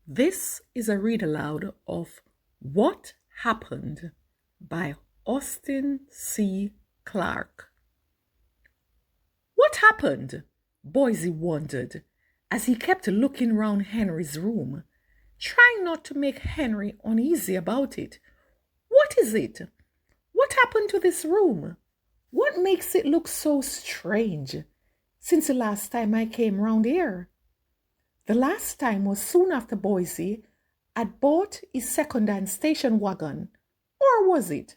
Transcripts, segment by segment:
This is a read aloud of What Happened by Austin C. Clarke. What happened? Boise wondered as he kept looking round Henry's room, trying not to make Henry uneasy about it. What is it? What happened to this room? What makes it look so strange since the last time I came round here? The last time was soon after Boise had bought his second-hand station wagon. Or was it?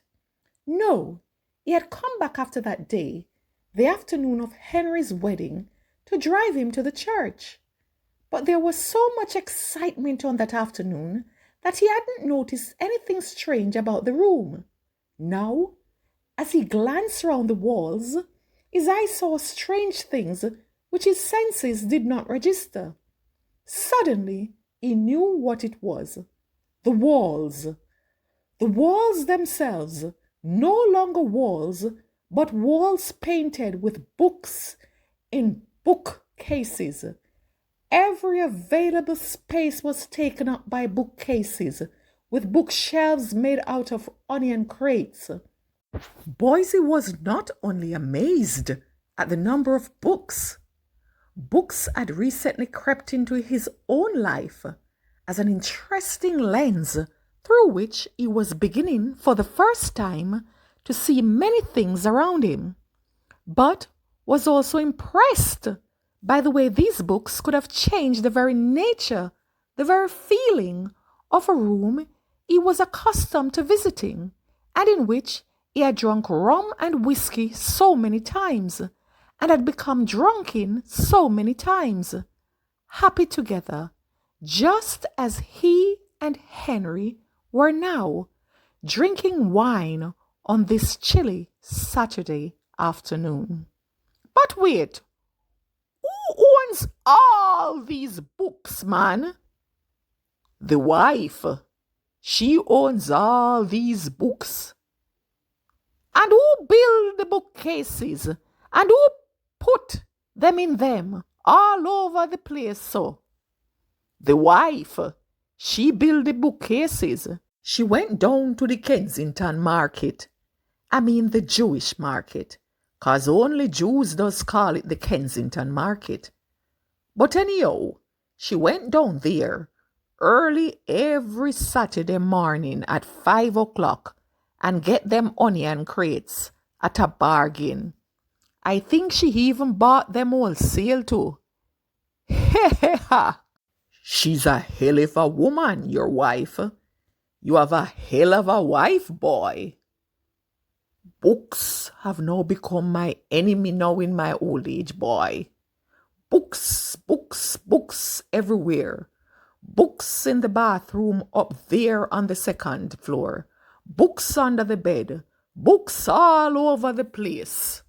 No, he had come back after that day, the afternoon of Henry's wedding, to drive him to the church. But there was so much excitement on that afternoon that he hadn't noticed anything strange about the room. Now, as he glanced round the walls, his eyes saw strange things which his senses did not register. Suddenly, he knew what it was. The walls. The walls themselves, no longer walls, but walls painted with books in bookcases. Every available space was taken up by bookcases, with bookshelves made out of onion crates. Boise was not only amazed at the number of books. Books had recently crept into his own life as an interesting lens through which he was beginning for the first time to see many things around him, but was also impressed by the way these books could have changed the very nature, the very feeling of a room he was accustomed to visiting, and in which he had drunk rum and whiskey so many times, and had become drunken so many times, happy together, just as he and Henry were now, drinking wine on this chilly Saturday afternoon. But wait, who owns all these books, man? The wife. She owns all these books. And who built the bookcases? And who put them in them all over the place so? The wife. She built the bookcases. She went down to the Kensington market. I mean the Jewish market, 'cause only Jews does call it the Kensington market. But anyhow, she went down there early every Saturday morning at 5 o'clock and get them onion crates at a bargain. I think she even bought them wholesale too. Ha! She's a hell of a woman, your wife. You have a hell of a wife, boy. Books have now become my enemy now in my old age, boy. Books, books, books everywhere. Books in the bathroom up there on the second floor. Books under the bed. Books all over the place.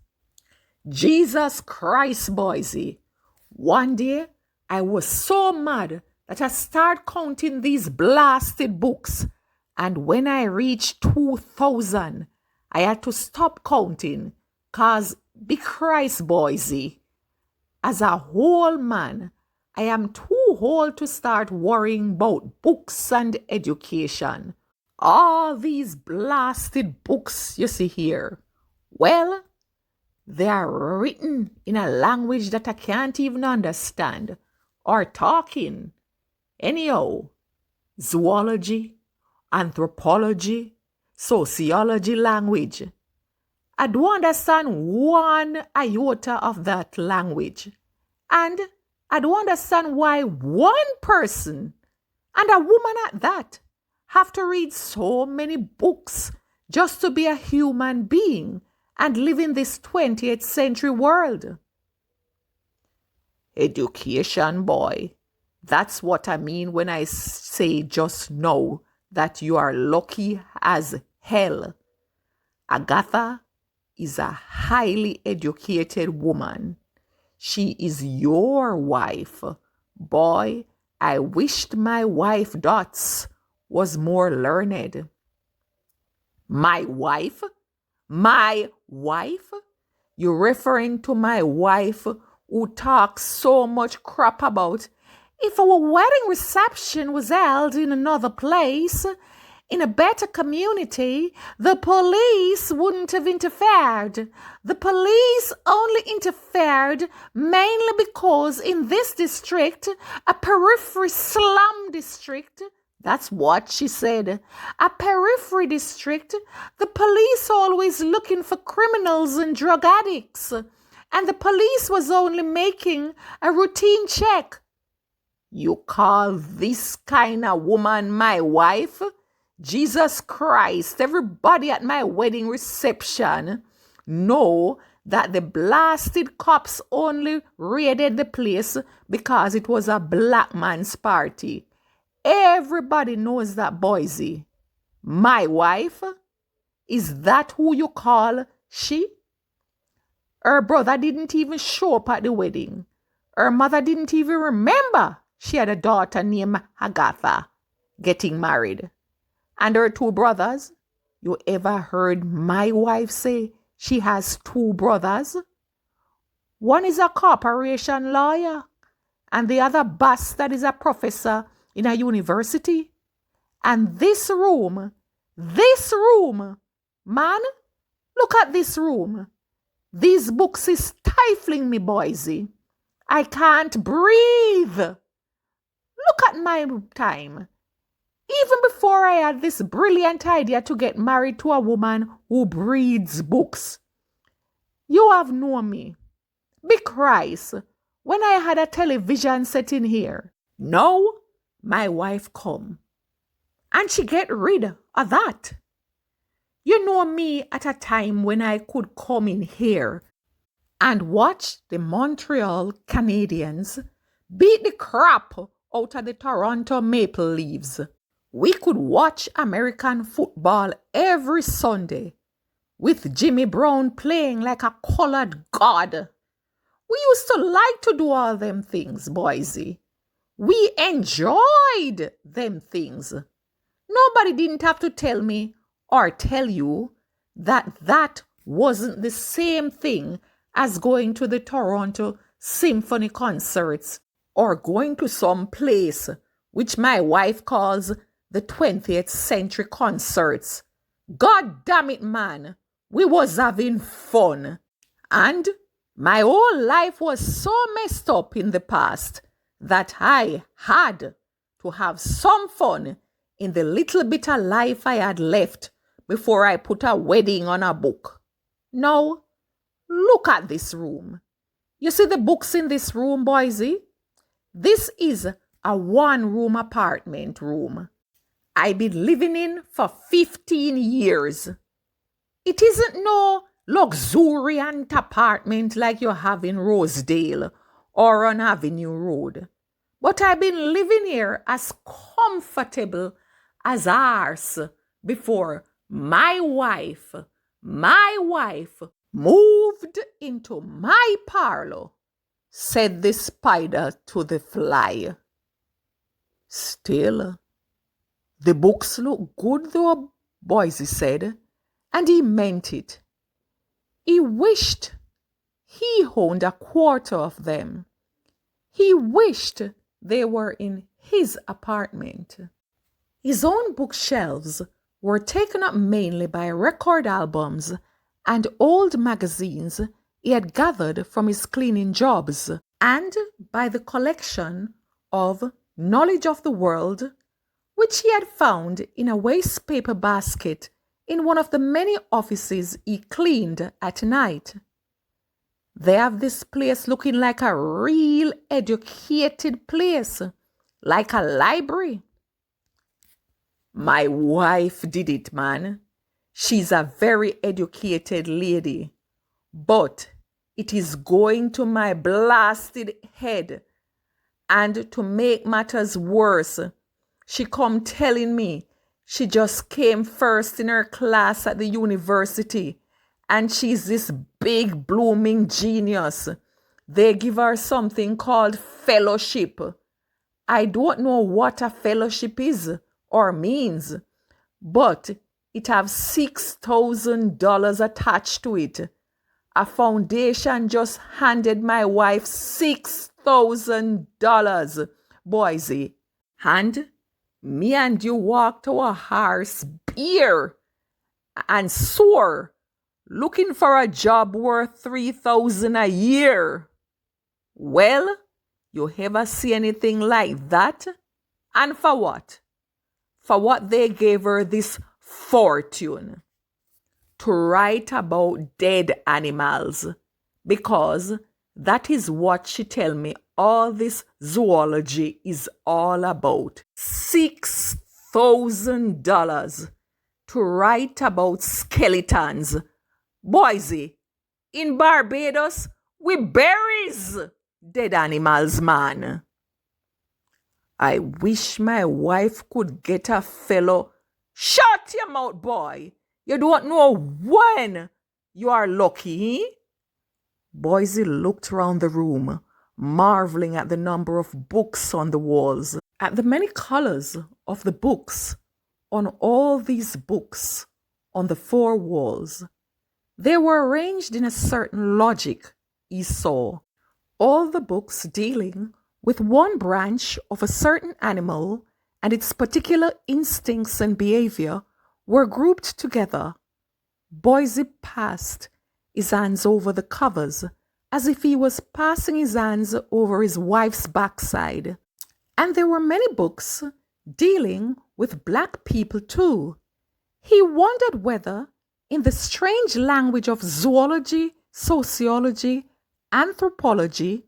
Jesus Christ, Boise. One day, I was so mad that I started counting these blasted books. And when I reached 2,000, I had to stop counting. 'Cause, be Christ, Boise, as a whole man, I am too old to start worrying about books and education. All these blasted books you see here, well, they are written in a language that I can't even understand, or talking. Anyhow, zoology, anthropology, sociology language. I don't understand one iota of that language. And I don't understand why one person, and a woman at that, have to read so many books just to be a human being and live in this 20th century world. Education, boy. That's what I mean when I say just know that you are lucky as hell. Agatha is a highly educated woman. She is your wife. Boy, I wished my wife Dots was more learned. My wife? My wife? You're referring to my wife who talks so much crap about If our wedding reception was held in another place, in a better community, the police wouldn't have interfered. The police only interfered mainly because in this district, a periphery slum district, that's what she said, a periphery district, the police always looking for criminals and drug addicts, and the police was only making a routine check. You call this kind of woman my wife? Jesus Christ, everybody at my wedding reception know that the blasted cops only raided the place because it was a black man's party. Everybody knows that, Boise. My wife? Is that who you call she? Her brother didn't even show up at the wedding. Her mother didn't even remember she had a daughter named Agatha getting married. And her two brothers, you ever heard my wife say she has two brothers? One is a corporation lawyer, and the other bastard is a professor in a university. And this room, man, look at this room. These books is stifling me, Boise. I can't breathe. Look at my time. Even before I had this brilliant idea to get married to a woman who reads books. You have known me. Be Christ, when I had a television set in here. Now, my wife come. And she get rid of that. You know me at a time when I could come in here and watch the Montreal Canadiens beat the crap out of the Toronto Maple Leafs. We could watch American football every Sunday with Jimmy Brown playing like a colored god. We used to like to do all them things, Boise. We enjoyed them things. Nobody didn't have to tell me or tell you that that wasn't the same thing as going to the Toronto Symphony concerts or going to some place which my wife calls the 20th century concerts. God damn it, man. We was having fun. And my whole life was so messed up in the past that I had to have some fun in the little bit of life I had left before I put a wedding on a book. Now, look at this room. You see the books in this room, Boise? This is a one-room apartment room. I've been living in for 15 years. It isn't no luxuriant apartment like you have in Rosedale or on Avenue Road. But I've been living here as comfortable as ours before my wife moved into my parlor, said the spider to the fly. Still, the books look good though, Boise said, and he meant it. He wished he owned a quarter of them. He wished they were in his apartment. His own bookshelves were taken up mainly by record albums and old magazines he had gathered from his cleaning jobs, and by the collection of knowledge of the world, which he had found in a waste paper basket in one of the many offices he cleaned at night. They have this place looking like a real educated place, like a library. My wife did it, man. She's a very educated lady. But it is going to my blasted head. And to make matters worse, she come telling me she just came first in her class at the university and she's this big blooming genius. They give her something called fellowship. I don't know what a fellowship is or means, but it have $6,000 attached to it. A foundation just handed my wife $6,000 Boise. And me and you walk to a horse beer and soar, looking for a job worth 3,000 a year. Well, you ever see anything like that? And for what? For what they gave her this fortune? To write about dead animals, because that is what she tell me all this zoology is all about. $6,000 to write about skeletons. Boise, in Barbados, we buries dead animals, man. I wish my wife could get a fellow. Shut your mouth, boy. You don't know when you are lucky. Boise looked round the room, marveling at the number of books on the walls, at the many colors of the books on all these books on the four walls. They were arranged in a certain logic, he saw. All the books dealing with one branch of a certain animal and its particular instincts and behavior were grouped together. Boise passed his hands over the covers as if he was passing his hands over his wife's backside. And there were many books dealing with black people too. He wondered whether, in the strange language of zoology, sociology, anthropology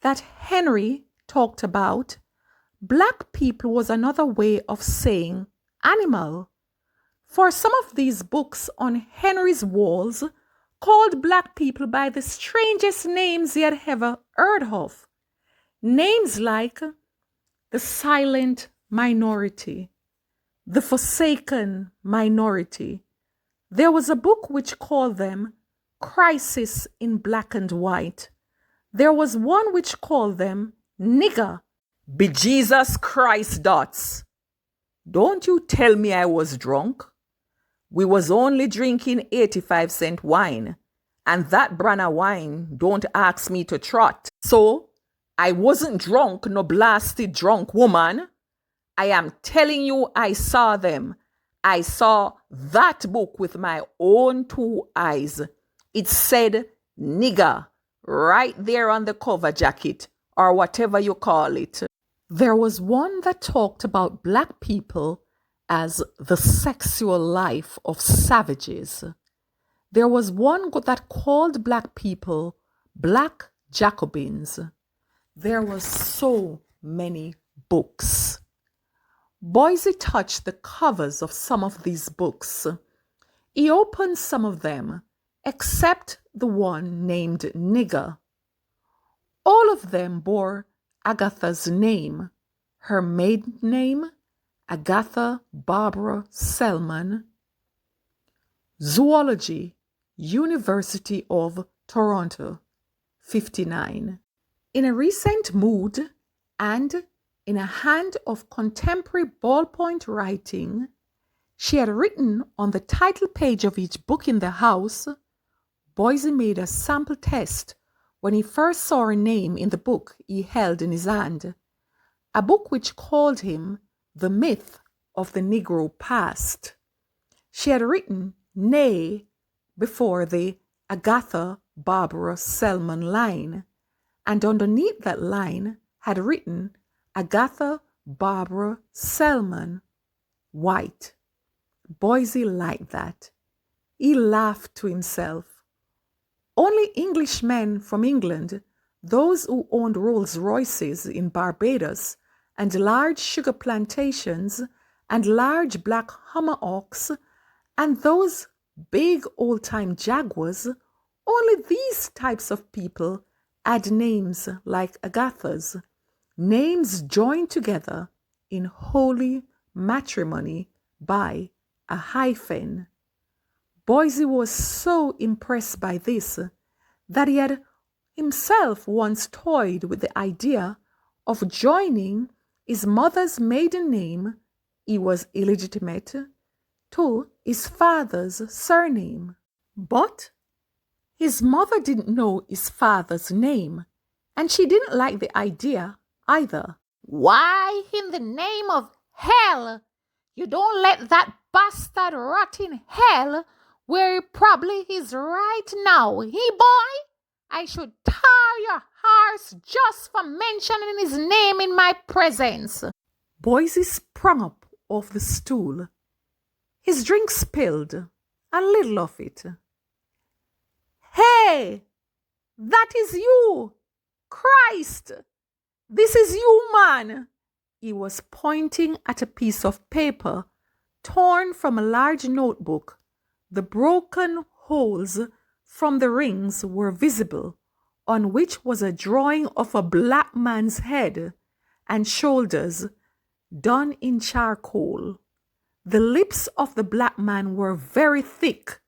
that Henry talked about, black people was another way of saying animal. For some of these books on Henry's walls called black people by the strangest names he had ever heard of. Names like the silent minority, the forsaken minority. There was a book which called them Crisis in Black and White. There was one which called them nigger. Bejesus Christ dots. Don't you tell me I was drunk. We was only drinking 85-cent wine, and that brand of wine don't ask me to trot. So, I wasn't drunk, no blasted drunk woman. I am telling you I saw them. I saw that book with my own two eyes. It said nigger right there on the cover jacket, or whatever you call it. There was one that talked about black people as the sexual life of savages. There was one that called black people black Jacobins. There were so many books. Boise touched the covers of some of these books. He opened some of them, except the one named Nigger. All of them bore Agatha's name, her maiden name, Agatha Barbara Selman. Zoology, University of Toronto, 59. In a recent mood and in a hand of contemporary ballpoint writing, she had written on the title page of each book in the house. Boise made a sample test when he first saw her name in the book he held in his hand, a book which called him The Myth of the Negro Past. She had written nay before the Agatha Barbara Selman line, and underneath that line had written Agatha Barbara Selman, white. Boise liked that. He laughed to himself. Only Englishmen from England, those who owned Rolls Royces in Barbados and large sugar plantations and large black Hummer-Hawks and those big old-time Jaguars, only these types of people had names like Agatha's, names joined together in holy matrimony by a hyphen. Boise was so impressed by this that he had himself once toyed with the idea of joining his mother's maiden name, he was illegitimate, to his father's surname. But his mother didn't know his father's name, and she didn't like the idea either. Why, in the name of hell, you don't let that bastard rot in hell where he probably is right now, boy? I should tar your horse just for mentioning his name in my presence. Boise sprung up off the stool. His drink spilled, a little of it. Hey, that is you! Christ! This is you, man! He was pointing at a piece of paper torn from a large notebook. The broken holes from the rings were visible, on which was a drawing of a black man's head and shoulders done in charcoal. The lips of the black man were very thick.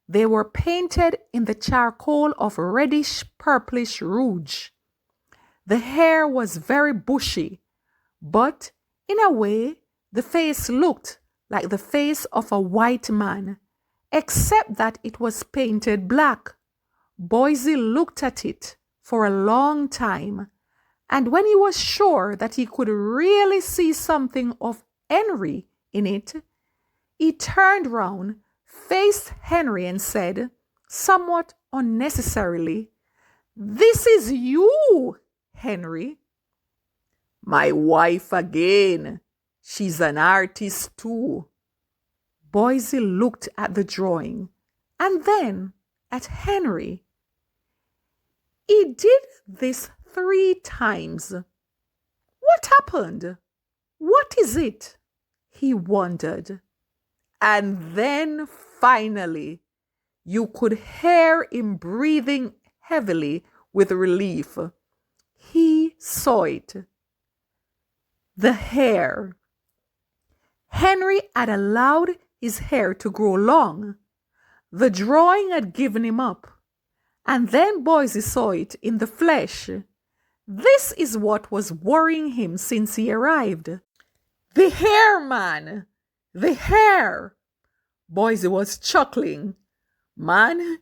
They were painted in the charcoal of reddish purplish rouge. The hair was very bushy, but in a way the face looked like the face of a white man, except that it was painted black. Boise looked at it for a long time, and when he was sure that he could really see something of Henry in it, he turned round, faced Henry, and said, somewhat unnecessarily, "This is you, Henry." "My wife again. She's an artist too." Boise looked at the drawing and then at Henry. He did this 3 times. What happened? What is it? He wondered. And then finally, you could hear him breathing heavily with relief. He saw it. The hair. Henry had allowed his hair to grow long. The drawing had given him up. And then Boise saw it in the flesh. This is what was worrying him since he arrived. The hair, man! The hair! Boise was chuckling. "Man,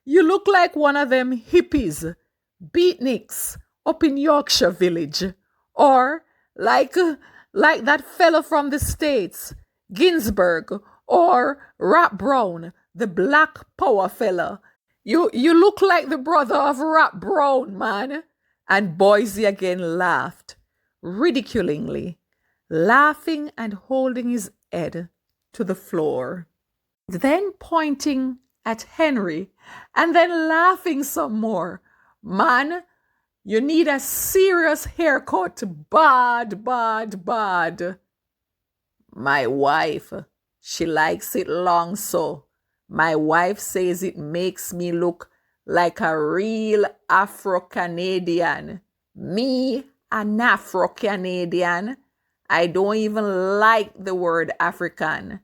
you look like one of them hippies, beatniks up in Yorkshire Village. Or like that fellow from the States, Ginsberg, or Rap Brown, the Black Power fella. You look like the brother of Rap Brown, man." And Boise again laughed, ridiculingly, laughing and holding his head to the floor. Then pointing at Henry, and then laughing some more. "Man, you need a serious haircut, bad, bad, bad." "My wife, she likes it long so. My wife says it makes me look like a real Afro-Canadian. Me, an Afro-Canadian. I don't even like the word African.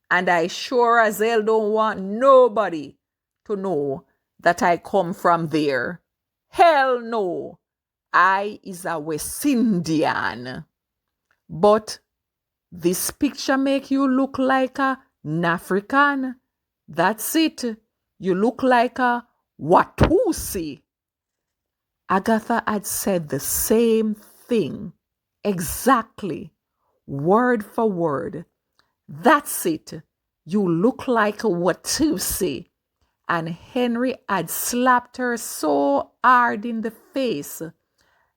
And I sure as hell don't want nobody to know that I come from there. Hell no. I is a West Indian. But this picture make you look like an African. That's it. You look like a Watusi." Agatha had said the same thing, exactly, word for word. "That's it. You look like a Watusi." And Henry had slapped her so hard in the face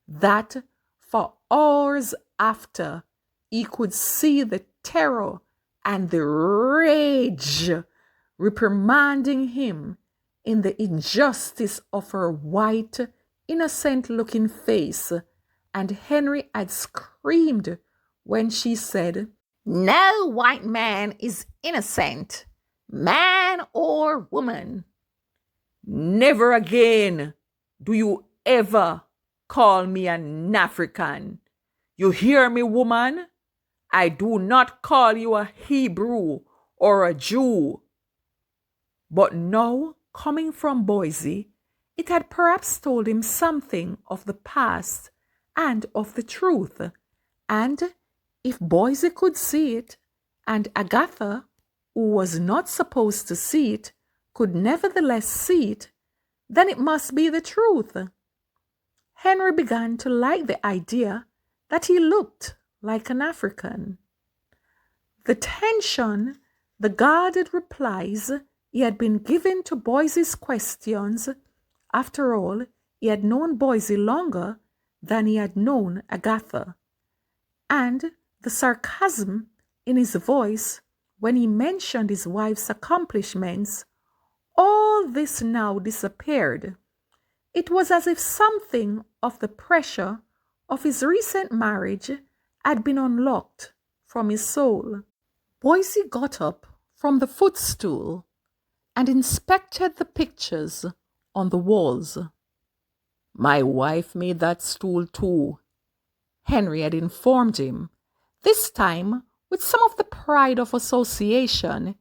that for hours after he could see the terror and the rage reprimanding him in the injustice of her white, innocent-looking face. And Henry had screamed when she said, "No white man is innocent, man or woman." "Never again do you ever call me an African. You hear me, woman? I do not call you a Hebrew or a Jew." But now, coming from Boise, it had perhaps told him something of the past and of the truth. And if Boise could see it, and Agatha, who was not supposed to see it, could nevertheless see it, then it must be the truth. Henry began to like the idea that he looked like an African. The tension, the guarded replies he had been giving to Boise's questions. After all, he had known Boise longer than he had known Agatha. And the sarcasm in his voice when he mentioned his wife's accomplishments, all this now disappeared. It was as if something of the pressure of his recent marriage had been unlocked from his soul. Boise got up from the footstool and inspected the pictures on the walls. My wife made that stool too, Henry had informed him, this time with some of the pride of association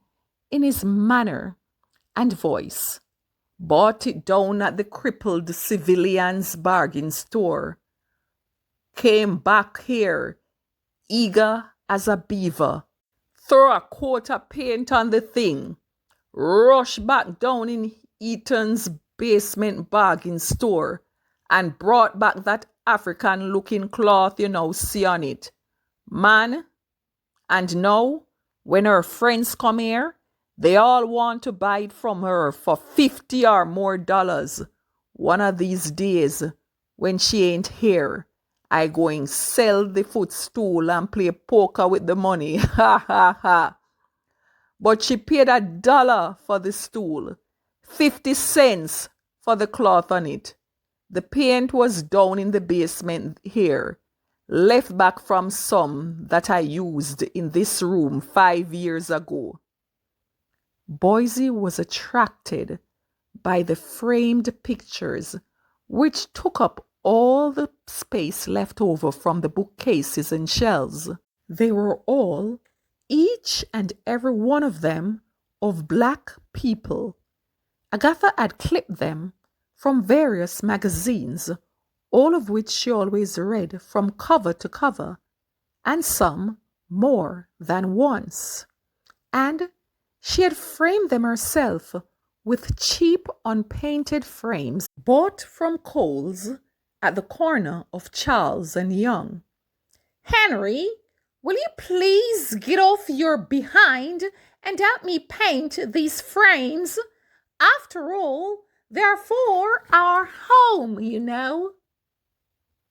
in his manner and voice. Bought it down at the crippled civilian's bargain store. Came back here, eager as a beaver. Throw a coat of paint on the thing. Rush back down in Eaton's basement bargain store and brought back that African-looking cloth you now see on it. Man, and now, when her friends come here, they all want to buy it from her for $50 or more. One of these days, when she ain't here, I going sell the footstool and play poker with the money. Ha ha ha. But she paid $1 for the stool, 50 cents for the cloth on it. The paint was down in the basement here, left back from some that I used in this room 5 years ago. Boise was attracted by the framed pictures, which took up all the space left over from the bookcases and shelves. They were all, each and every one of them, of black people. Agatha had clipped them from various magazines, all of which she always read from cover to cover, and some more than once. And she had framed them herself with cheap unpainted frames bought from Kohl's at the corner of Charles and Young. Henry, will you please get off your behind and help me paint these frames? After all, they're for our home, you know.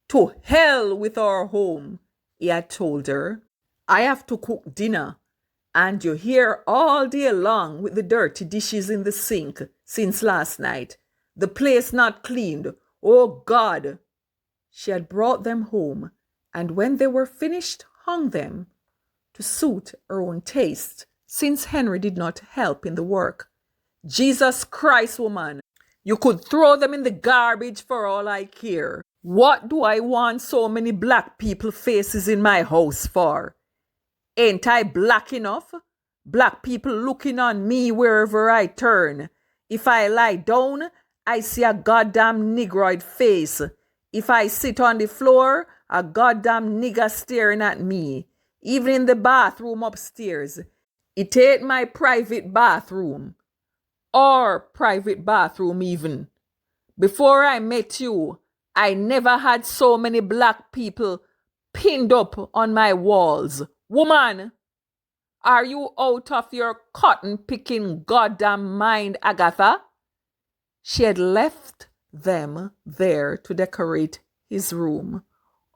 To hell with our home, he had told her. I have to cook dinner, and you're here all day long with the dirty dishes in the sink since last night. The place not cleaned. Oh, God. She had brought them home, and when they were finished, hung them to suit her own taste, since Henry did not help in the work. Jesus Christ, woman, you could throw them in the garbage for all I care. What do I want so many black people faces in my house for? Ain't I black enough? Black people looking on me wherever I turn. If I lie down, I see a goddamn negroid face. If I sit on the floor, a goddamn nigger staring at me. Even in the bathroom upstairs. It ain't my private bathroom. Or private bathroom even. Before I met you, I never had so many black people pinned up on my walls. Woman, are you out of your cotton-picking goddamn mind, Agatha? She had left them there to decorate his room,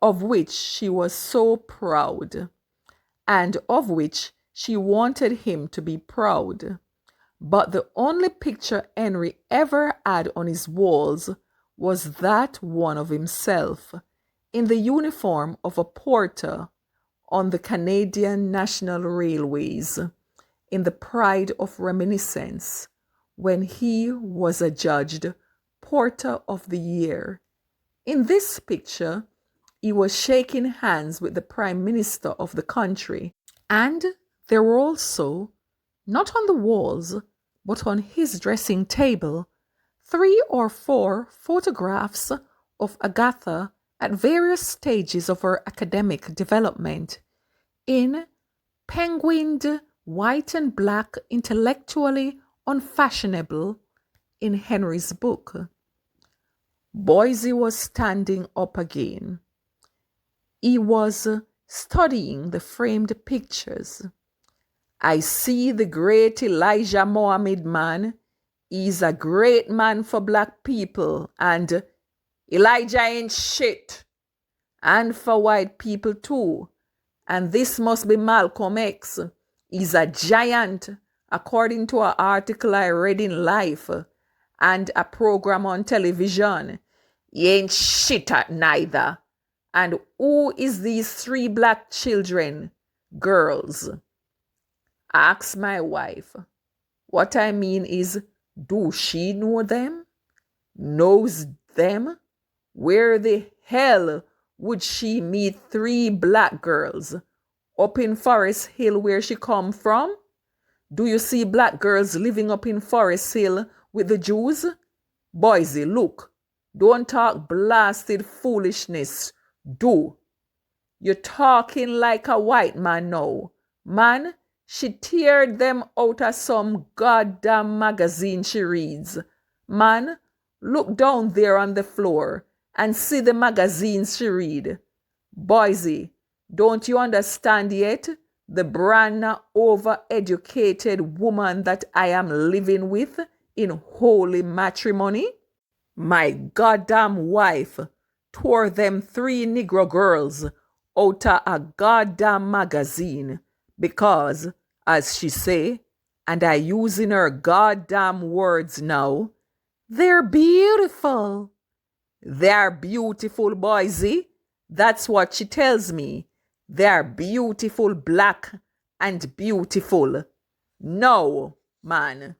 of which she was so proud, and of which she wanted him to be proud. But the only picture Henry ever had on his walls was that one of himself, in the uniform of a porter on the Canadian National Railways, in the pride of reminiscence, when he was adjudged Porter of the Year. In this picture, he was shaking hands with the Prime Minister of the country, and there were also, not on the walls, but on his dressing table, 3 or 4 photographs of Agatha at various stages of her academic development, in penguined white and black, intellectually unfashionable, in Henry's book. Boise was standing up again. He was studying the framed pictures. I see the great Elijah Muhammad man. He's a great man for black people, and Elijah ain't shit. And for white people too. And this must be Malcolm X. He's a giant, according to an article I read in Life and a program on television. He ain't shit at neither. And who is these 3 black children? Girls. Ask my wife. What I mean is, do she know them? Knows them? Where the hell would she meet 3 black girls? Up in Forest Hill where she come from? Do you see black girls living up in Forest Hill with the Jews? Boysy, look. Don't talk blasted foolishness. Do. You're talking like a white man now. Man, she teared them out of some goddamn magazine she reads. Man, look down there on the floor and see the magazines she read. Boysy, don't you understand yet the brand over-educated woman that I am living with in holy matrimony? My goddamn wife tore them 3 Negro girls out of a goddamn magazine because, as she say, and I using her goddamn words now, they're beautiful. They're beautiful, Boysy. That's what she tells me. They're beautiful, black and beautiful. No, man.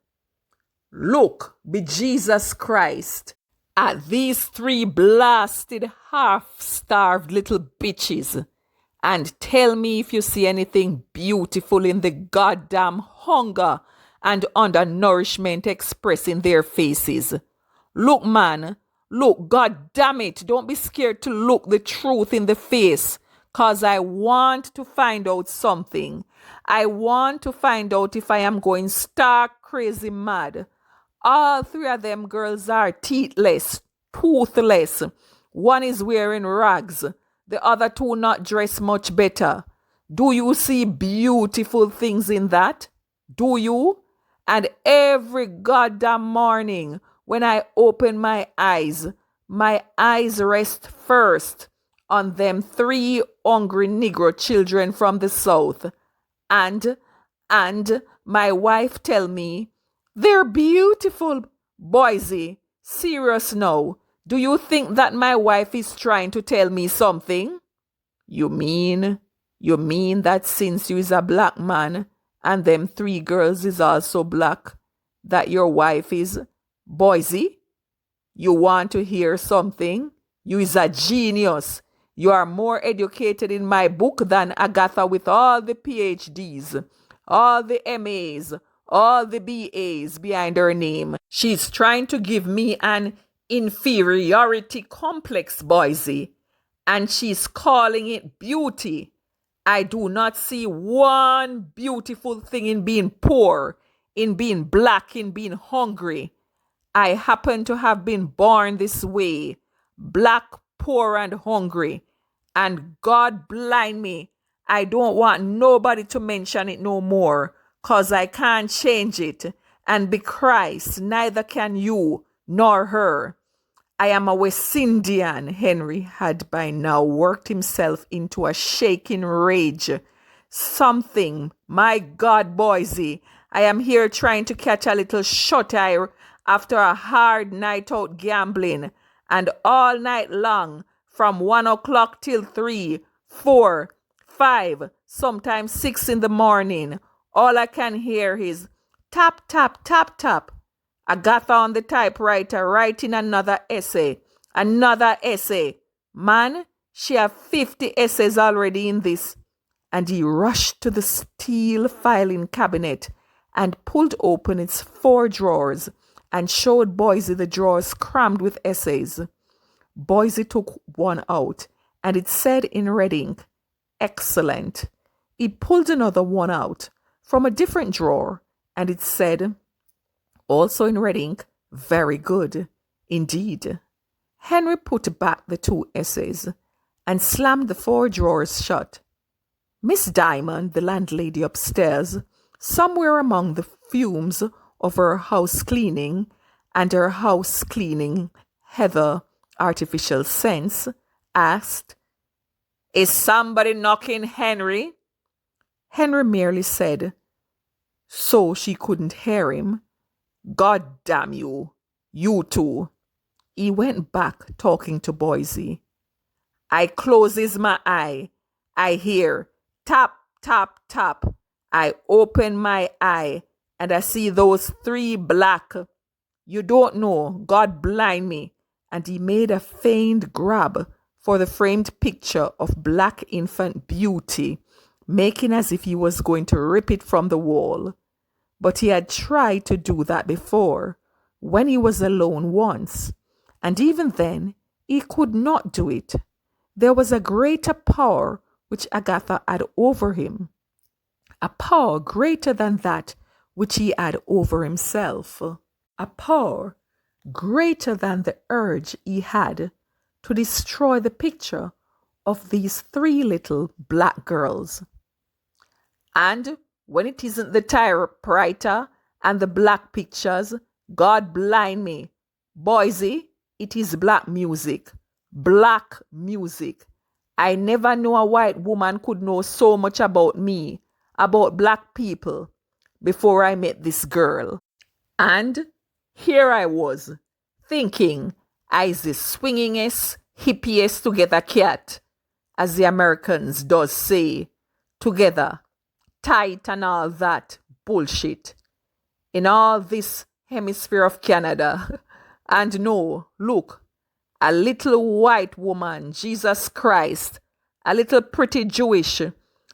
Look, be Jesus Christ, at these 3 blasted, half-starved little bitches and tell me if you see anything beautiful in the goddamn hunger and undernourishment expressed in their faces. Look, man, look, god damn it, don't be scared to look the truth in the face, 'cause I want to find out something. I want to find out if I am going stark crazy mad. All 3 of them girls are teethless, toothless. One is wearing rags, the other 2 not dressed much better. Do you see beautiful things in that? Do you? And every goddamn morning when I open my eyes rest first on them 3 hungry Negro children from the South. And my wife tell me, they're beautiful. Boysy, serious now. Do you think that my wife is trying to tell me something? You mean that since you is a black man and them 3 girls is also black, that your wife is Boysy? You want to hear something? You is a genius. You are more educated in my book than Agatha with all the PhDs, all the MAs, all the BAs behind her name. She's trying to give me an inferiority complex, Boysy, and she's calling it beauty. I do not see one beautiful thing in being poor, in being black, in being hungry. I happen to have been born this way, black, poor, and hungry. And God blind me, I don't want nobody to mention it no more, 'cause I can't change it. And be Christ, neither can you nor her. I am a West Indian. Henry had by now worked himself into a shaking rage. Something, my God, Boysy, I am here trying to catch a little shut-eye after a hard night out gambling, and all night long, from 1 o'clock till 3, 4, 5, sometimes 6 in the morning, all I can hear is tap, tap, tap, tap. Agatha on the typewriter writing another essay. Man, she have 50 essays already in this. And he rushed to the steel filing cabinet and pulled open its 4 drawers and showed Boysy the drawers crammed with essays. Boysy took one out and it said in red ink, "Excellent." He pulled another one out from a different drawer and it said, also in red ink, "Very good indeed." Henry put back the 2 essays and slammed the 4 drawers shut. Miss Diamond, the landlady upstairs, somewhere among the fumes of her house cleaning and her house cleaning heather artificial scents, asked, "Is somebody knocking, Henry?" Henry merely said, so she couldn't hear him, "God damn you, you two." He went back talking to Boise. "I closes my eye. I hear tap, tap, tap. I open my eye and I see those 3 black. You don't know, God blind me." And he made a feigned grab for the framed picture of black infant beauty, making as if he was going to rip it from the wall. But he had tried to do that before, when he was alone once, and even then he could not do it. There was a greater power which Agatha had over him, a power greater than that which he had over himself, a power greater than the urge he had to destroy the picture of these 3 little black girls. And when it isn't the typewriter and the black pictures, God blind me, Boise, it is black music. Black music. I never knew a white woman could know so much about me, about black people, before I met this girl. And here I was, thinking I's the swingingest, hippiest together cat, as the Americans does say, together, tight and all that bullshit, in all this hemisphere of Canada. And no, look, a little white woman, Jesus Christ, a little pretty Jewish,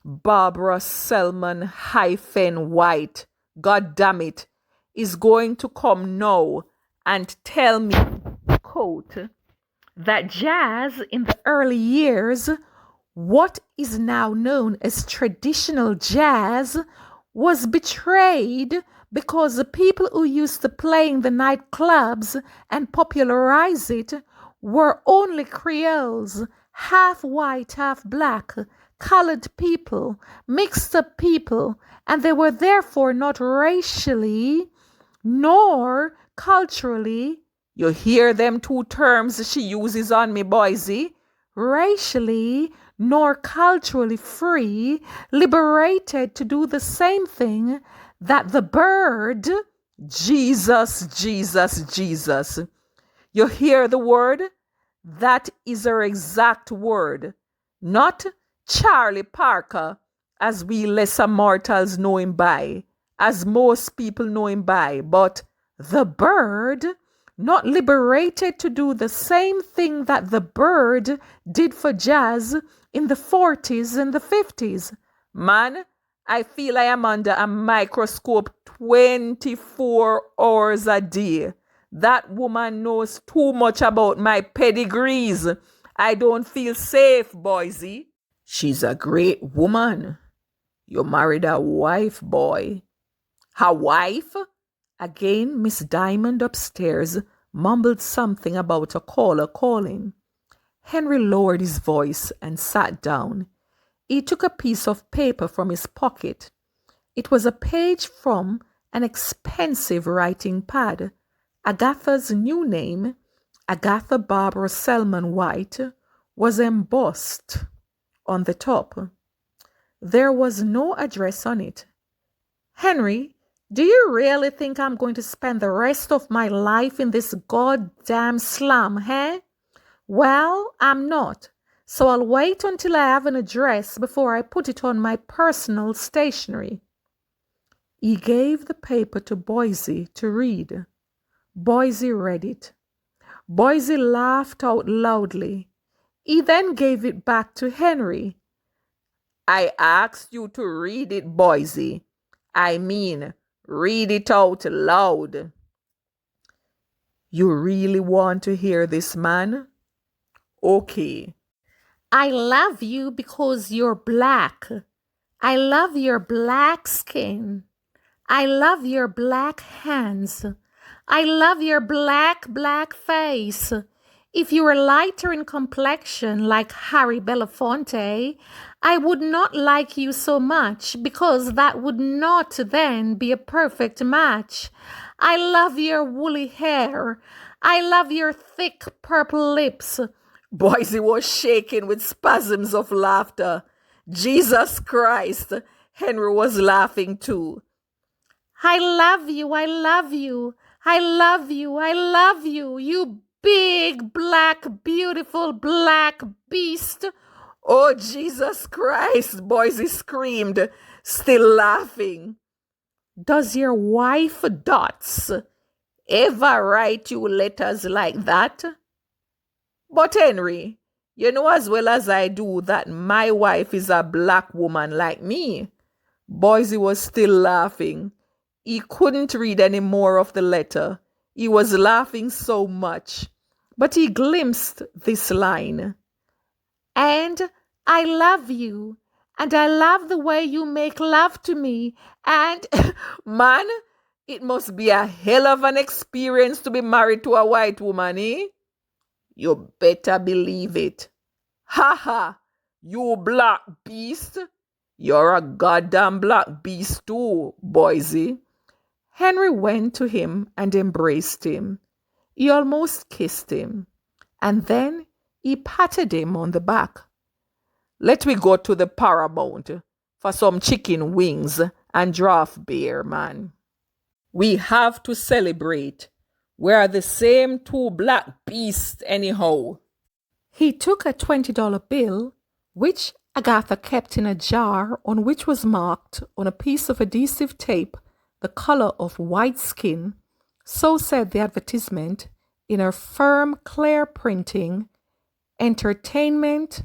Barbara Selman hyphen White, God damn it, is going to come now and tell me, quote, that jazz in the early years, what is now known as traditional jazz, was betrayed because the people who used to play in the nightclubs and popularize it were only Creoles, half white, half black, colored people, mixed up people, and they were therefore not racially nor culturally, you hear them 2 terms she uses on me, Boise, racially nor culturally free, liberated to do the same thing that the bird, Jesus, Jesus, Jesus. You hear the word? That is her exact word. Not Charlie Parker, as we lesser mortals know him by, as most people know him by, but the bird, not liberated to do the same thing that the bird did for jazz in the 40s and the 50s. Man, I feel I am under a microscope 24 hours a day. That woman knows too much about my pedigrees. I don't feel safe, Boise. She's a great woman. You married a wife, boy. Her wife? Again, Miss Diamond upstairs mumbled something about a caller calling. Henry lowered his voice and sat down. He took a piece of paper from his pocket. It was a page from an expensive writing pad. Agatha's new name, Agatha Barbara Selman White, was embossed on the top. There was no address on it. Henry, do you really think I'm going to spend the rest of my life in this goddamn slum, eh? Well, I'm not. So I'll wait until I have an address before I put it on my personal stationery. He gave the paper to Boise to read. Boise read it. Boise laughed out loudly. He then gave it back to Henry. I asked you to read it, Boise. I mean, read it out loud. You really want to hear this, man? Okay. I love you because you're black. I love your black skin. I love your black hands. I love your black face. If you were lighter in complexion like Harry Belafonte, I would not like you so much because that would not then be a perfect match. I love your woolly hair. I love your thick purple lips. Boise was shaking with spasms of laughter. Jesus Christ! Henry was laughing too. I love you, I love you, I love you, I love you, you big, black, beautiful, black beast. Oh, Jesus Christ! Boise screamed, still laughing. Does your wife, Dots, ever write you letters like that? But Henry, you know as well as I do that my wife is a black woman like me. Boise was still laughing. He couldn't read any more of the letter. He was laughing so much. But he glimpsed this line. And I love you. And I love the way you make love to me. And Man, it must be a hell of an experience to be married to a white woman, eh? You better believe it. Ha ha! You black beast! You're a goddamn black beast too, Boise. Henry went to him and embraced him. He almost kissed him. And then he patted him on the back. Let we go to the Paramount for some chicken wings and draft beer, man. We have to celebrate. We're the same two black beasts anyhow. He took a $20 bill, which Agatha kept in a jar on which was marked on a piece of adhesive tape the color of white skin, so said the advertisement, in her firm, clear printing, entertainment,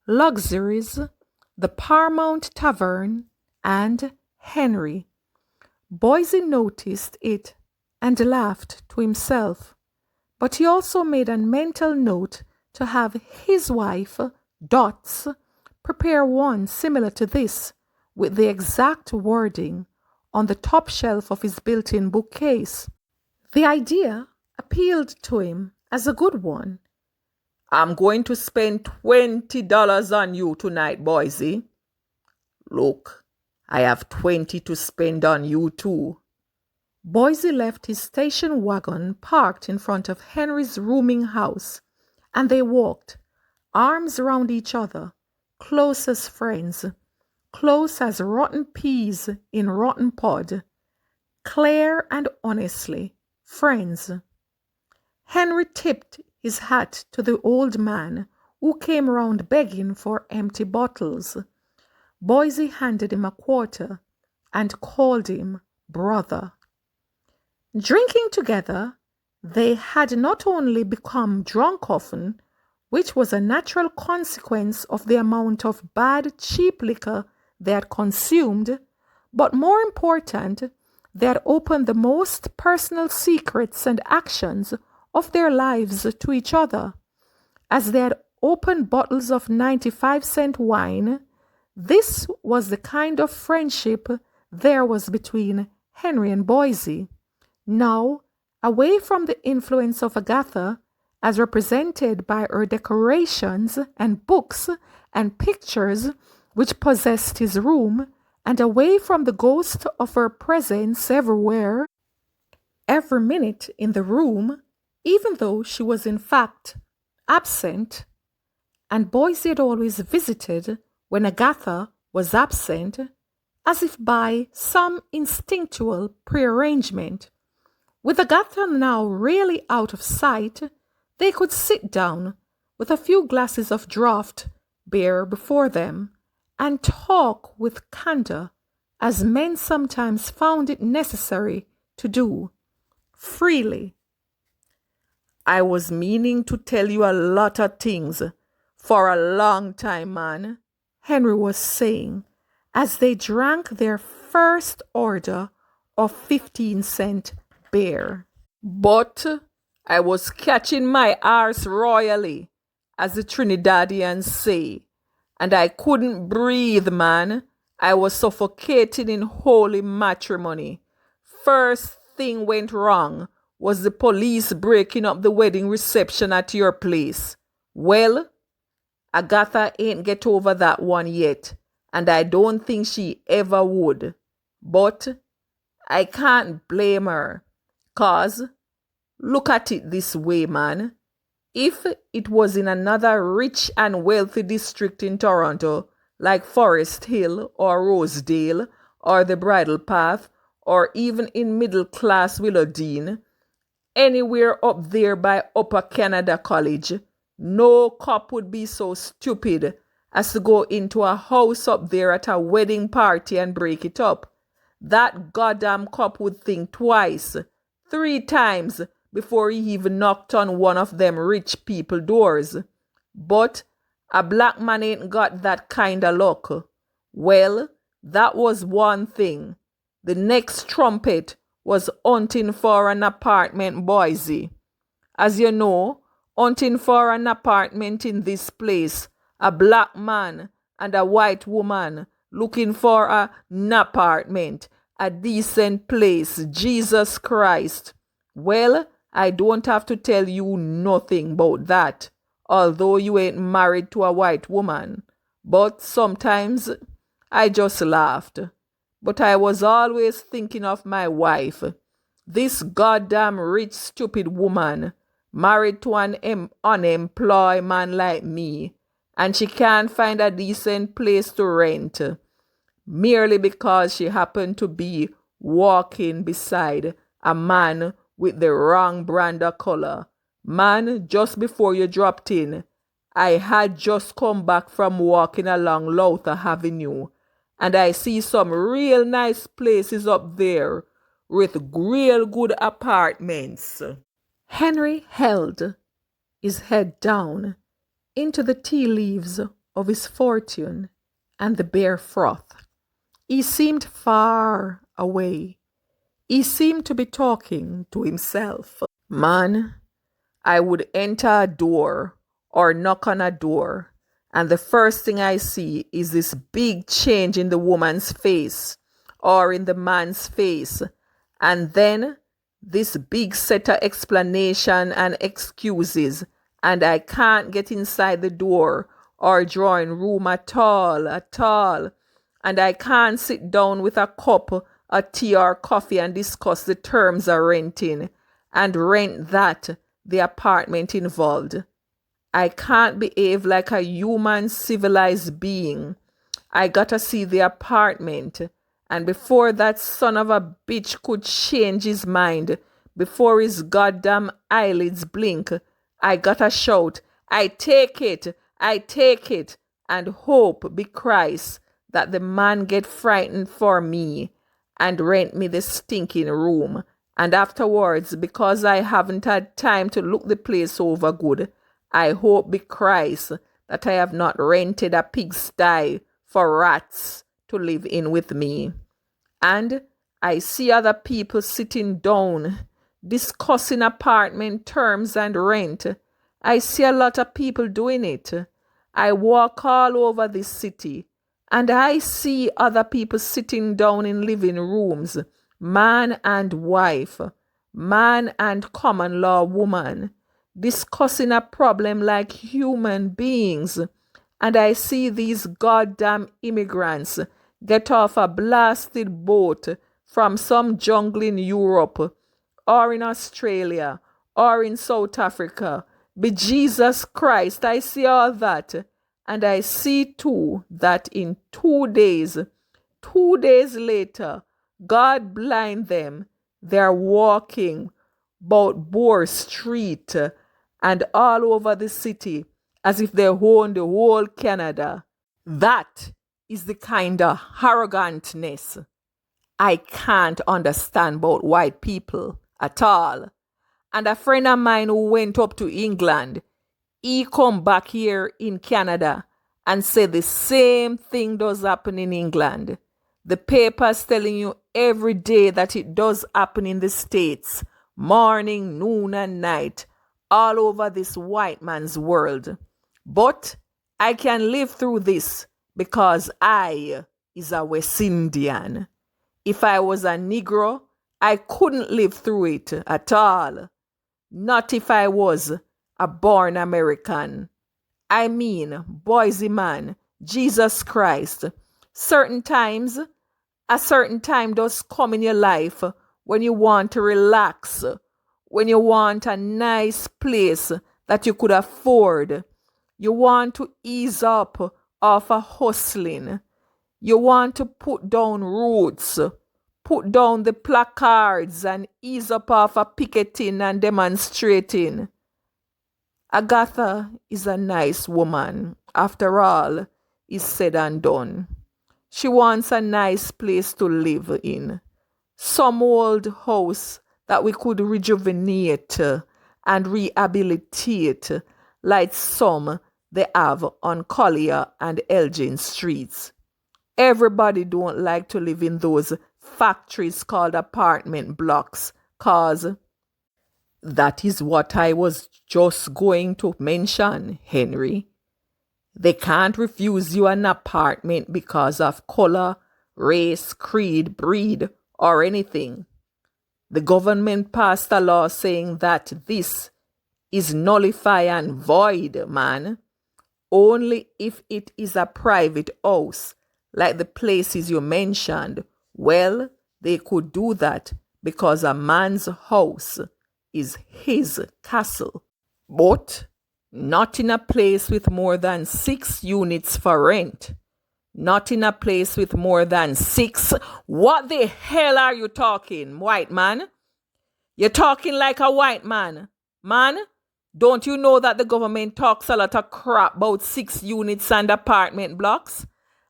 luxuries, the Paramount Tavern, and Henry. Boise noticed it and laughed to himself, but he also made a mental note to have his wife, Dots, prepare one similar to this, with the exact wording, on the top shelf of his built-in bookcase. The idea appealed to him as a good one. I'm going to spend $20 on you tonight, Boise. Look, I have 20 to spend on you too. Boise left his station wagon parked in front of Henry's rooming house, and they walked, arms round each other, close as friends, close as rotten peas in rotten pod, clear and honestly friends. Henry tipped his hat to the old man who came round begging for empty bottles. Boise handed him a quarter and called him brother. Drinking together, they had not only become drunk often, which was a natural consequence of the amount of bad, cheap liquor they had consumed, but more important, they had opened the most personal secrets and actions of their lives to each other. As they had opened bottles of 95-cent wine, this was the kind of friendship there was between Henry and Boise. Now, away from the influence of Agatha, as represented by her decorations and books and pictures which possessed his room, and away from the ghost of her presence everywhere, every minute in the room, even though she was in fact absent, and Boise had always visited when Agatha was absent, as if by some instinctual prearrangement. With Agatha now really out of sight, they could sit down with a few glasses of draught beer before them and talk with candor, as men sometimes found it necessary to do, freely. I was meaning to tell you a lot of things for a long time, man, Henry was saying, as they drank their first order of 15-cent beer. But I was catching my arse royally, as the Trinidadians say, and I couldn't breathe, man. I was suffocating in holy matrimony. First thing went wrong was the police breaking up the wedding reception at your place. Well, Agatha ain't get over that one yet, and I don't think she ever would. But I can't blame her, 'cause look at it this way, man. If it was in another rich and wealthy district in Toronto, like Forest Hill or Rosedale or the Bridle Path, or even in middle-class Willowdene, anywhere up there by Upper Canada College, no cop would be so stupid as to go into a house up there at a wedding party and break it up. That goddamn cop would think twice, 3 times before he even knocked on one of them rich people doors. But a black man ain't got that kind of luck. Well, that was one thing. The next trumpet was hunting for an apartment, Boise. As you know, hunting for an apartment in this place, a black man and a white woman looking for an apartment, a decent place, Jesus Christ. Well, I don't have to tell you nothing about that, although you ain't married to a white woman. But sometimes I just laughed. But I was always thinking of my wife. This goddamn rich, stupid woman, married to an unemployed man like me, and she can't find a decent place to rent, merely because she happened to be walking beside a man with the wrong brand of color. Man, just before you dropped in, I had just come back from walking along Lowther Avenue, and I see some real nice places up there with real good apartments. Henry held his head down into the tea leaves of his fortune and the bare froth. He seemed far away. He seemed to be talking to himself. Man, I would enter a door or knock on a door, and the first thing I see is this big change in the woman's face or in the man's face, and then this big set of explanation and excuses, and I can't get inside the door or drawing room at all, and I can't sit down with a cup of tea or coffee and discuss the terms of renting and rent that the apartment involved. I can't behave like a human civilized being. I gotta see the apartment, and before that son of a bitch could change his mind, before his goddamn eyelids blink, I gotta shout, I take it, and hope be Christ that the man get frightened for me and rent me the stinking room. And afterwards, because I haven't had time to look the place over good, I hope be Christ that I have not rented a pigsty for rats to live in with me. And I see other people sitting down, discussing apartment terms and rent. I see a lot of people doing it. I walk all over this city, and I see other people sitting down in living rooms, man and wife, man and common law woman, discussing a problem like human beings. And I see these goddamn immigrants get off a blasted boat from some jungle in Europe or in Australia or in South Africa. Be Jesus Christ, I see all that. And I see too that in 2 days, 2 days later, God blind them, they're walking about Boar Street and all over the city as if they own the whole Canada. That is the kind of arrogantness I can't understand about white people at all. And a friend of mine who went up to England, he come back here in Canada and said the same thing does happen in England. The paper's telling you every day that it does happen in the States, morning, noon, and night, all over this white man's world. But I can live through this because I is a West Indian. If I was a Negro, I couldn't live through it at all. Not if I was a born American. I mean, Boise man, Jesus Christ. Certain times, a certain time does come in your life when you want to relax, when you want a nice place that you could afford. You want to ease up off a hustling. You want to put down roots, put down the placards and ease up off a picketing and demonstrating. Agatha is a nice woman, after all is said and done. She wants a nice place to live in. Some old house that we could rejuvenate and rehabilitate like some they have on Collier and Elgin streets. Everybody don't like to live in those factories called apartment blocks, cause that is what I was just going to mention, Henry. They can't refuse you an apartment because of color, race, creed, breed, or anything. The government passed a law saying that this is nullify and void, man. Only if it is a private house, like the places you mentioned, well, they could do that because a man's house is his castle. But not in a place with more than 6 units for rent. Not in a place with more than 6. What the hell are you talking, white man? You're talking like a white man. Man, don't you know that the government talks a lot of crap about 6 units and apartment blocks?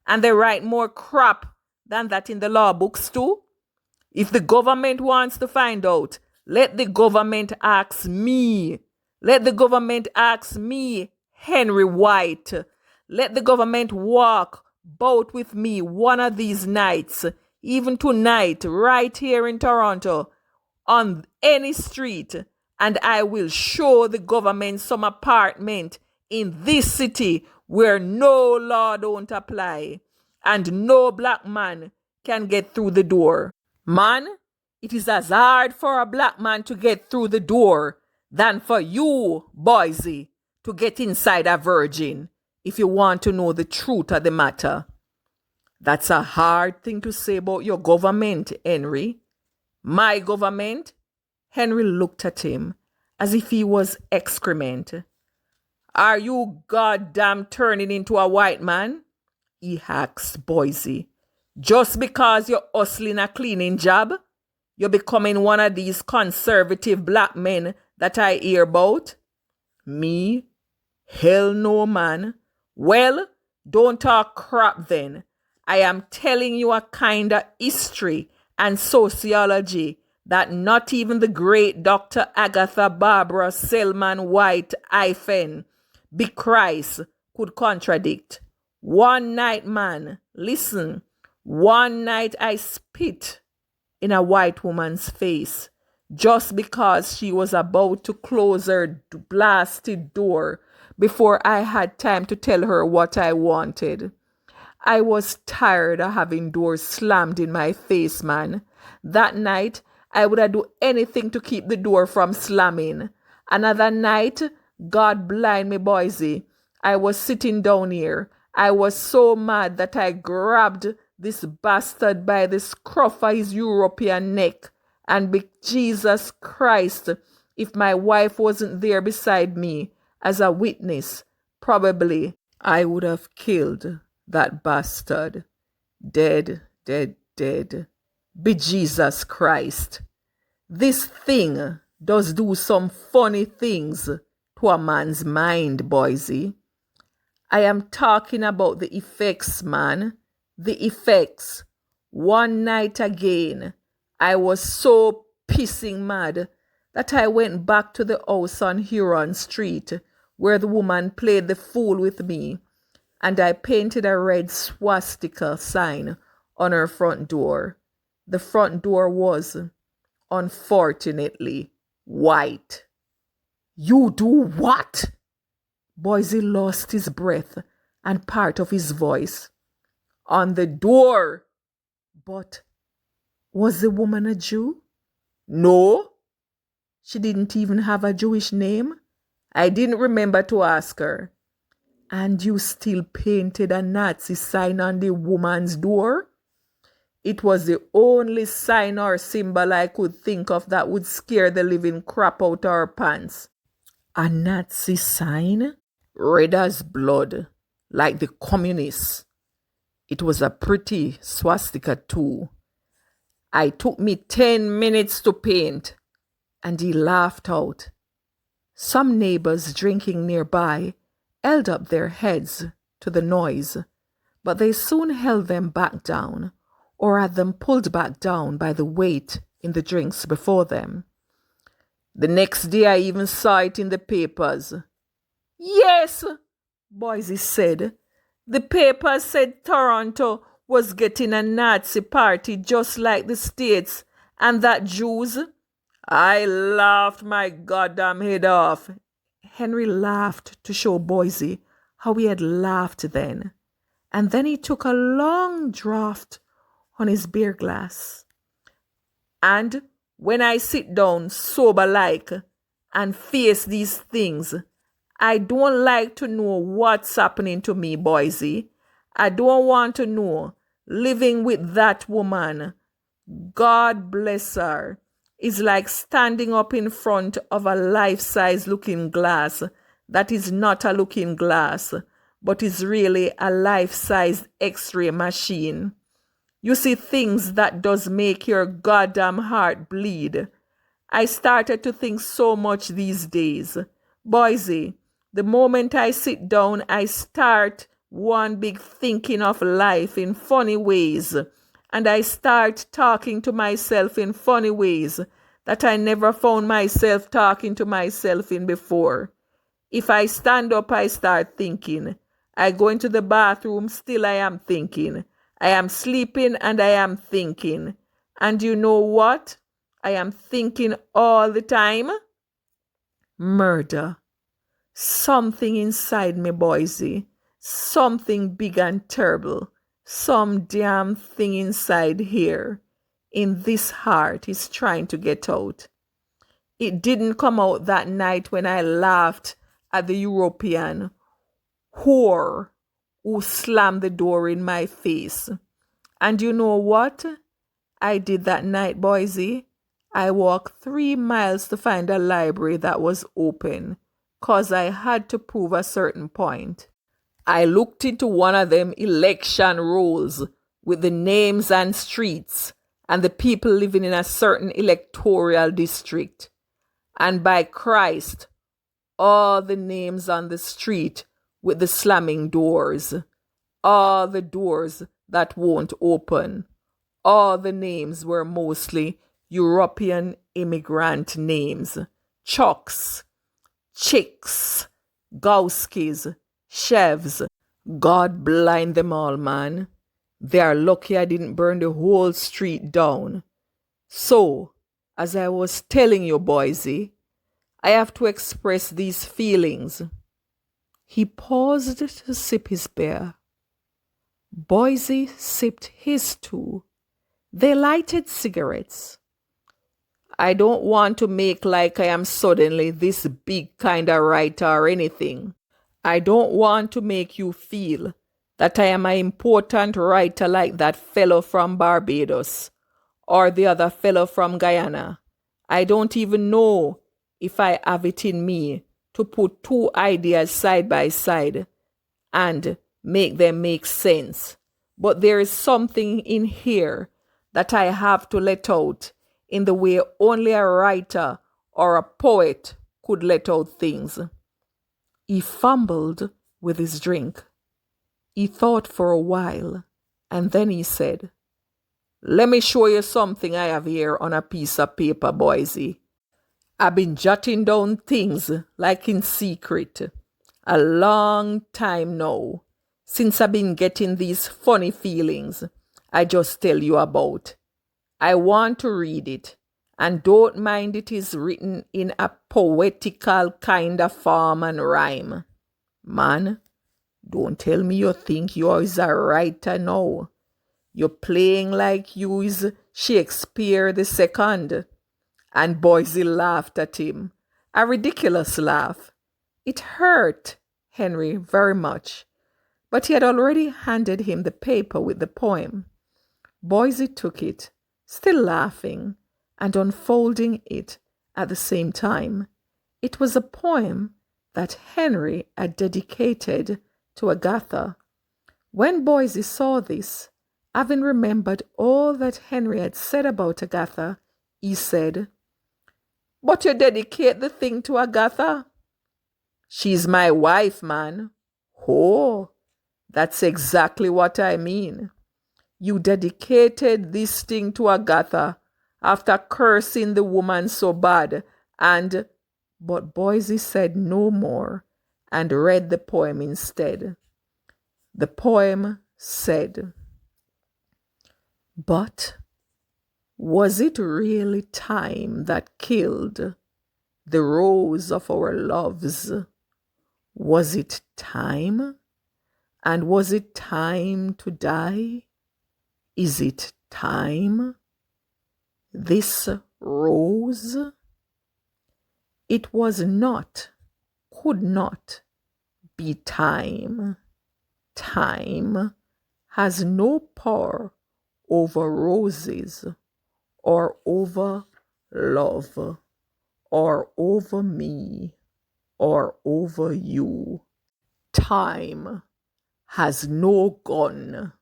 And they write more crap than that in the law books too? If the government wants to find out, let the government ask me. Let the government ask me, Henry White. Let the government walk boat with me one of these nights, even tonight, right here in Toronto, on any street, and I will show the government some apartment in this city where no law don't apply and no black man can get through the door. Man, it is as hard for a black man to get through the door than for you, Boise, to get inside a virgin, if you want to know the truth of the matter. That's a hard thing to say about your government, Henry. My government? Henry looked at him as if he was excrement. Are you goddamn turning into a white man? He asked Boise. Just because you're hustling a cleaning job? You're becoming one of these conservative black men that I hear about? Me? Hell no, man. Well, don't talk crap then. I am telling you a kind of history and sociology that not even the great Dr. Agatha Barbara Selman White Be Christ could contradict. One night, man, listen, one night I spit in a white woman's face just because she was about to close her blasted door before I had time to tell her what I wanted. I was tired of having doors slammed in my face, man. That night, I would have do anything to keep the door from slamming. Another night, God blind me, Boise. I was sitting down here. I was so mad that I grabbed this bastard by the scruff of his European neck. And be Jesus Christ, if my wife wasn't there beside me as a witness, probably I would have killed that bastard. Dead, dead, dead. Be Jesus Christ. This thing does do some funny things to a man's mind, Boise. I am talking about the effects, man. The effects. One night again, I was so pissing mad that I went back to the house on Huron Street where the woman played the fool with me, and I painted a red swastika sign on her front door. The front door was, unfortunately, white. You do what? Boise lost his breath and part of his voice. On the door. But was the woman a Jew? No, she didn't even have a Jewish name. I didn't remember to ask her. And you still painted a Nazi sign on the woman's door? It was the only sign or symbol I could think of that would scare the living crap out our pants. A Nazi sign? Red as blood, like the communists. It was a pretty swastika too. I took me 10 minutes to paint, and he laughed out. Some neighbors drinking nearby held up their heads to the noise, but they soon held them back down, or had them pulled back down by the weight in the drinks before them. The next day I even saw it in the papers. Yes, Boise said. The papers said Toronto was getting a Nazi party just like the States, and that Jews. I laughed my goddamn head off. Henry laughed to show Boise how he had laughed then, and then he took a long draught on his beer glass. And when I sit down sober-like and face these things, I don't like to know what's happening to me, Boise. I don't want to know. Living with that woman, God bless her, is like standing up in front of a life-size looking glass that is not a looking glass, but is really a life-size X-ray machine. You see things that does make your goddamn heart bleed. I started to think so much these days. Boise, the moment I sit down, I start one big thinking of life in funny ways, and I start talking to myself in funny ways that I never found myself talking to myself in before. If I stand up, I start thinking. I go into the bathroom, still I am thinking. I am sleeping and I am thinking. And you know what? I am thinking all the time. Murder. Something inside me, Boise. Something big and terrible. Some damn thing inside here, in this heart, is trying to get out. It didn't come out that night when I laughed at the European whore who slammed the door in my face. And you know what I did that night, Boise? I walked 3 miles to find a library that was open, 'cause I had to prove a certain point. I looked into one of them election rolls with the names and streets and the people living in a certain electoral district. And by Christ, all the names on the street with the slamming doors, all the doors that won't open, all the names were mostly European immigrant names. Chucks, Chicks, Gowskis, Chevs. God blind them all, man. They are lucky I didn't burn the whole street down. So, as I was telling you, Boise, I have to express these feelings. He paused to sip his beer. Boise sipped his too. They lighted cigarettes. I don't want to make like I am suddenly this big kind of writer or anything. I don't want to make you feel that I am an important writer like that fellow from Barbados or the other fellow from Guyana. I don't even know if I have it in me to put two ideas side by side and make them make sense. But there is something in here that I have to let out in the way only a writer or a poet could let out things. He fumbled with his drink. He thought for a while, and then he said, "Let me show you something I have here on a piece of paper, Boise. I've been jotting down things like in secret a long time now, since I've been getting these funny feelings I just tell you about. I want to read it, and don't mind it is written in a poetical kind of form and rhyme. Man, don't tell me you think you is a writer now. You're playing like you is Shakespeare the second. And Boise laughed at him, a ridiculous laugh. It hurt Henry very much, but he had already handed him the paper with the poem. Boise took it, still laughing, and unfolding it at the same time. It was a poem that Henry had dedicated to Agatha. When Boise saw this, having remembered all that Henry had said about Agatha, he said, "But you dedicate the thing to Agatha?" "She's my wife, man." "Oh, that's exactly what I mean. You dedicated this thing to Agatha after cursing the woman so bad, and..." But Boise said no more and read the poem instead. The poem said, "But was it really time that killed the rose of our loves? Was it time? And was it time to die? Is it time? This rose?" It was not, could not be time. Time has no power over roses, or over love, or over me, or over you. Time has no gun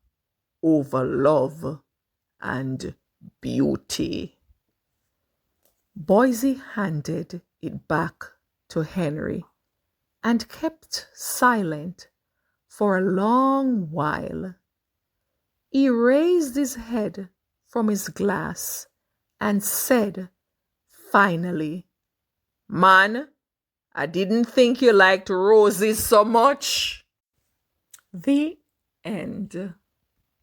over love and beauty. Boise handed it back to Henry and kept silent for a long while. He raised his head from his glass and said finally, "Man, I didn't think you liked roses so much." The end.